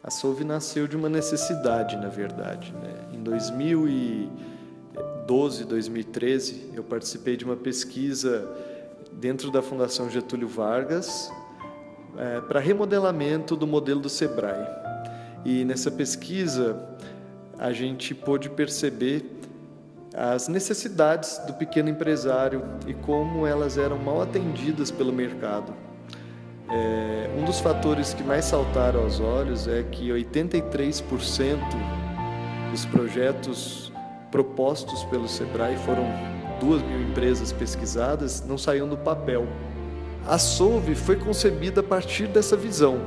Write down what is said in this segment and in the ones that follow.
A Solve nasceu de uma necessidade, na verdade, né? Em 2012, 2013, eu participei de uma pesquisa dentro da Fundação Getúlio Vargas para remodelamento do modelo do Sebrae. E nessa pesquisa a gente pôde perceber as necessidades do pequeno empresário e como elas eram mal atendidas pelo mercado. Um dos fatores que mais saltaram aos olhos é que 83% dos projetos propostos pelo Sebrae, foram 2.000 empresas pesquisadas, não saíam do papel. A Solve foi concebida a partir dessa visão.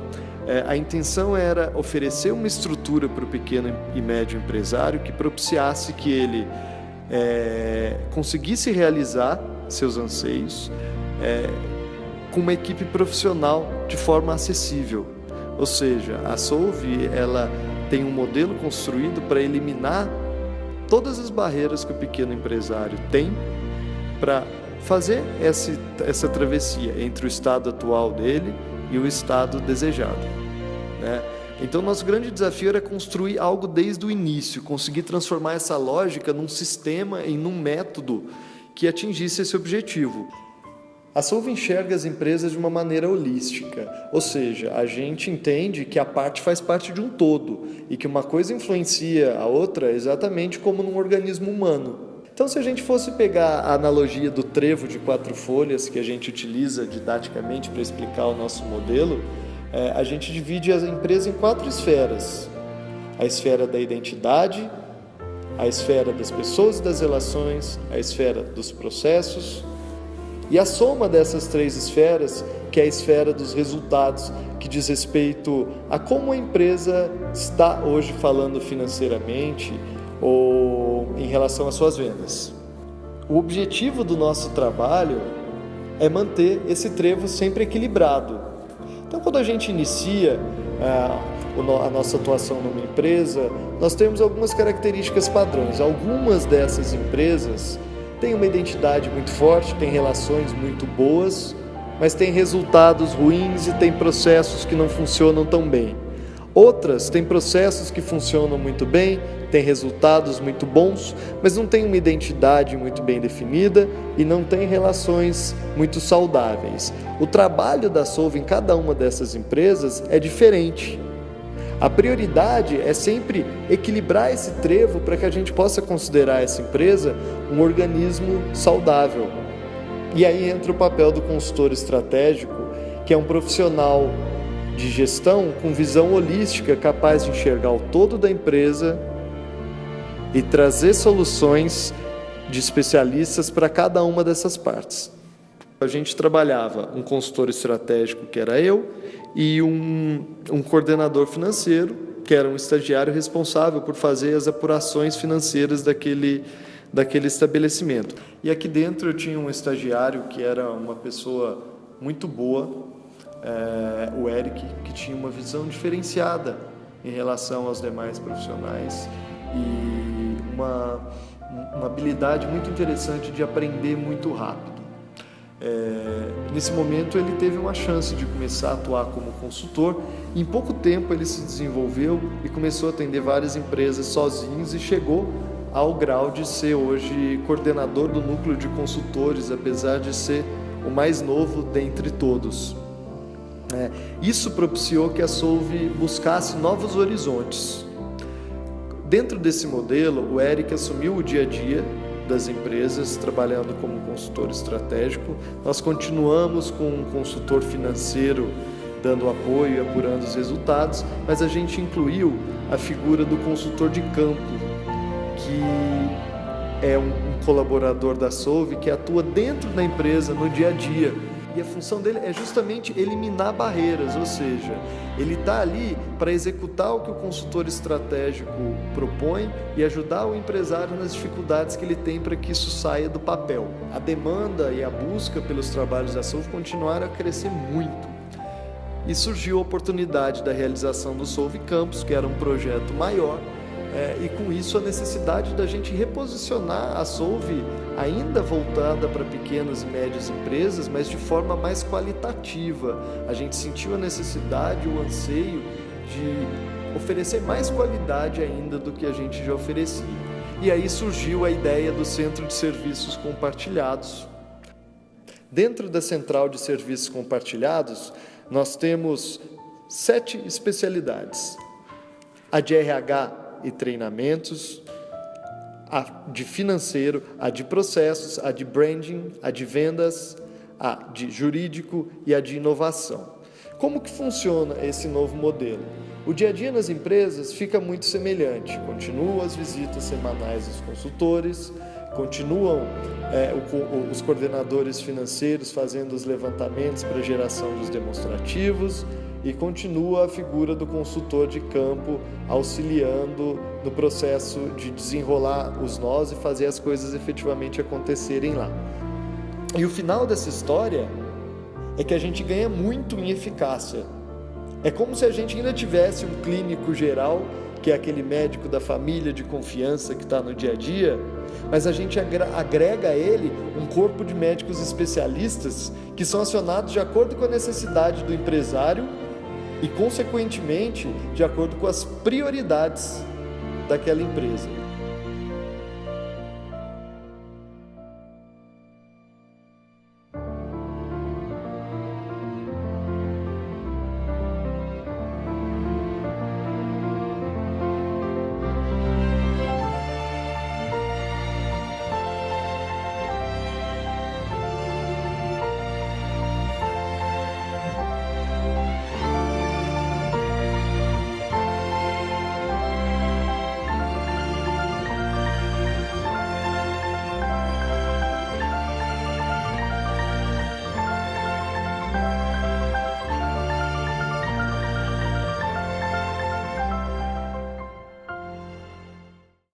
A intenção era oferecer uma estrutura para o pequeno e médio empresário que propiciasse que ele conseguisse realizar seus anseios com uma equipe profissional de forma acessível. Ou seja, a Solve ela tem um modelo construído para eliminar todas as barreiras que o pequeno empresário tem para fazer essa travessia entre o estado atual dele e o estado desejado, né? Então, nosso grande desafio era construir algo desde o início, conseguir transformar essa lógica num sistema e num método que atingisse esse objetivo. A Solve enxerga as empresas de uma maneira holística, ou seja, a gente entende que a parte faz parte de um todo e que uma coisa influencia a outra exatamente como num organismo humano. Então, se a gente fosse pegar a analogia do trevo de 4 folhas que a gente utiliza didaticamente para explicar o nosso modelo, a gente divide a empresa em 4 esferas: a esfera da identidade, a esfera das pessoas e das relações, a esfera dos processos, e a soma dessas 3 esferas, que é a esfera dos resultados, que diz respeito a como a empresa está hoje falando financeiramente ou em relação às suas vendas. O objetivo do nosso trabalho é manter esse trevo sempre equilibrado. Então, quando a gente inicia a nossa atuação numa empresa, nós temos algumas características padrões. Algumas dessas empresas têm uma identidade muito forte, têm relações muito boas, mas têm resultados ruins e têm processos que não funcionam tão bem. Outras têm processos que funcionam muito bem, têm resultados muito bons, mas não têm uma identidade muito bem definida e não têm relações muito saudáveis. O trabalho da Solve em cada uma dessas empresas é diferente. A prioridade é sempre equilibrar esse trevo para que a gente possa considerar essa empresa um organismo saudável. E aí entra o papel do consultor estratégico, que é um profissional de gestão com visão holística, capaz de enxergar o todo da empresa e trazer soluções de especialistas para cada uma dessas partes. A gente trabalhava um consultor estratégico, que era eu, e um coordenador financeiro, que era um estagiário responsável por fazer as apurações financeiras daquele estabelecimento. E aqui dentro eu tinha um estagiário que era uma pessoa muito boa, o Eric, que tinha uma visão diferenciada em relação aos demais profissionais e uma habilidade muito interessante de aprender muito rápido. Nesse momento ele teve uma chance de começar a atuar como consultor. Em pouco tempo ele se desenvolveu e começou a atender várias empresas sozinhos e chegou ao grau de ser hoje coordenador do núcleo de consultores, apesar de ser o mais novo dentre todos. Isso propiciou que a Solve buscasse novos horizontes. Dentro desse modelo, o Eric assumiu o dia a dia das empresas, trabalhando como consultor estratégico. Nós continuamos com um consultor financeiro dando apoio e apurando os resultados, mas a gente incluiu a figura do consultor de campo, que é um colaborador da Solve que atua dentro da empresa no dia a dia. E a função dele é justamente eliminar barreiras, ou seja, ele está ali para executar o que o consultor estratégico propõe e ajudar o empresário nas dificuldades que ele tem para que isso saia do papel. A demanda e a busca pelos trabalhos da Solve continuaram a crescer muito. E surgiu a oportunidade da realização do Solve Campus, que era um projeto maior, e com isso a necessidade da gente reposicionar a Solve ainda voltada para pequenas e médias empresas, mas de forma mais qualitativa. A gente sentiu a necessidade, o anseio de oferecer mais qualidade ainda do que a gente já oferecia. E aí surgiu a ideia do Centro de Serviços Compartilhados. Dentro da Central de Serviços Compartilhados, nós temos 7 especialidades: a de RH e treinamentos, a de financeiro, a de processos, a de branding, a de vendas, a de jurídico e a de inovação. Como que funciona esse novo modelo? O dia a dia nas empresas fica muito semelhante. Continuam as visitas semanais dos consultores, continuam os coordenadores financeiros fazendo os levantamentos para geração dos demonstrativos e continua a figura do consultor de campo auxiliando no processo de desenrolar os nós e fazer as coisas efetivamente acontecerem lá. E o final dessa história é que a gente ganha muito em eficácia. É como se a gente ainda tivesse um clínico geral, que é aquele médico da família de confiança que está no dia a dia, mas a gente agrega a ele um corpo de médicos especialistas que são acionados de acordo com a necessidade do empresário e, consequentemente, de acordo com as prioridades daquela empresa.